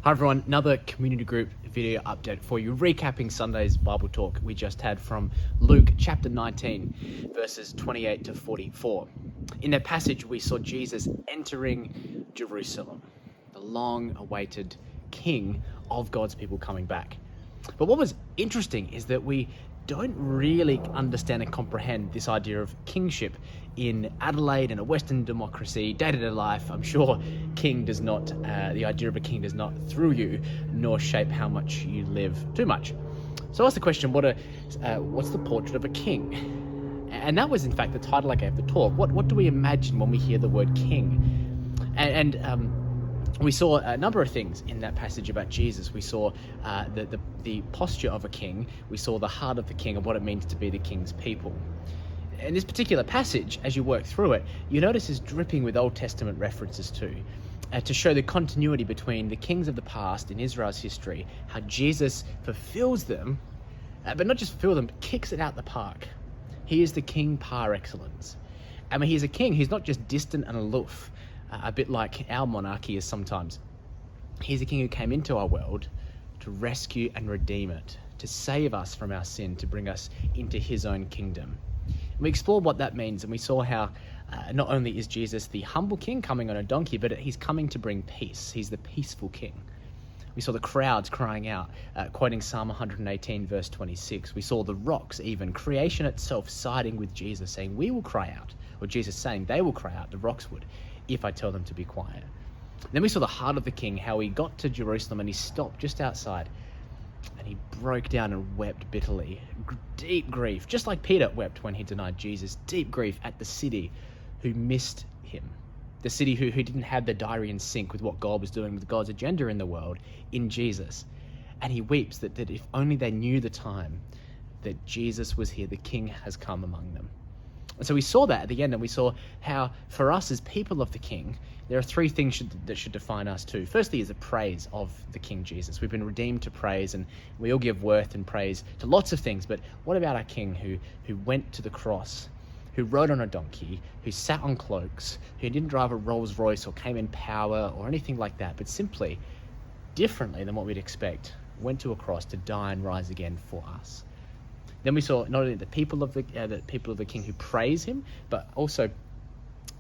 Hi everyone, another community group video update for you, recapping Sunday's Bible talk we just had from Luke chapter 19, verses 28 to 44. In that passage, we saw Jesus entering Jerusalem, the long-awaited King of God's people coming back. But what was interesting is that we don't really understand and comprehend this idea of kingship in Adelaide and a Western democracy, day-to-day life. I'm sure the idea of a king does not thrill you, nor shape how much you live too much. So I asked the question, what's the portrait of a king? And that was in fact the title I gave the talk. What do we imagine when we hear the word king? We saw a number of things in that passage about Jesus. We saw the posture of a king. We saw the heart of the king and what it means to be the king's people. In this particular passage, as you work through it, you notice it's dripping with Old Testament references too, to show the continuity between the kings of the past in Israel's history, how Jesus fulfills them, but not just fulfill them, but kicks it out the park. He is the king par excellence. I mean, he's a king who's not just distant and aloof, a bit like our monarchy is sometimes. He's a king who came into our world to rescue and redeem it, to save us from our sin, to bring us into his own kingdom. And we explored what that means, and we saw how not only is Jesus the humble king coming on a donkey, but he's coming to bring peace. He's the peaceful king. We saw the crowds crying out, quoting Psalm 118, verse 26. We saw the rocks, even creation itself, siding with Jesus, saying, we will cry out, or Jesus saying, they will cry out, the rocks would, if I tell them to be quiet. Then we saw the heart of the king, how he got to Jerusalem and he stopped just outside and he broke down and wept bitterly. Deep grief, just like Peter wept when he denied Jesus. Deep grief at the city who missed him. The city who didn't have their diary in sync with what God was doing, with God's agenda in the world, in Jesus. And he weeps that if only they knew the time that Jesus was here, the king has come among them. And so we saw that at the end, and we saw how for us as people of the king, there are three things that should define us too. Firstly is the praise of the King Jesus. We've been redeemed to praise, and we all give worth and praise to lots of things, but what about our king who went to the cross, who rode on a donkey, who sat on cloaks, who didn't drive a Rolls Royce or came in power or anything like that, but simply, differently than what we'd expect, went to a cross to die and rise again for us. Then we saw not only the people of the king who praise him, but also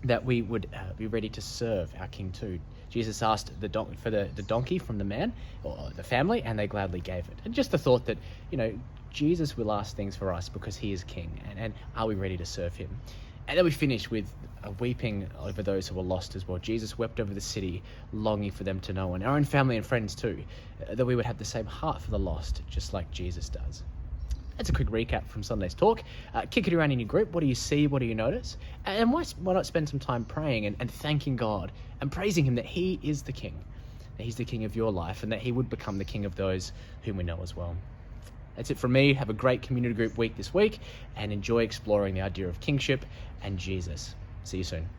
that we would be ready to serve our king too. Jesus asked for the donkey from the man or the family, and they gladly gave it. And just the thought that, Jesus will ask things for us because he is king, and are we ready to serve him? And then we finish with a weeping over those who were lost as well. Jesus wept over the city, longing for them to know, and our own family and friends too, that we would have the same heart for the lost, just like Jesus does. That's a quick recap from Sunday's talk. Kick it around in your group. What do you see? What do you notice? And why not spend some time praying and thanking God and praising him that he is the king, that he's the king of your life, and that he would become the king of those whom we know as well. That's it from me. Have a great community group week this week and enjoy exploring the idea of kingship and Jesus. See you soon.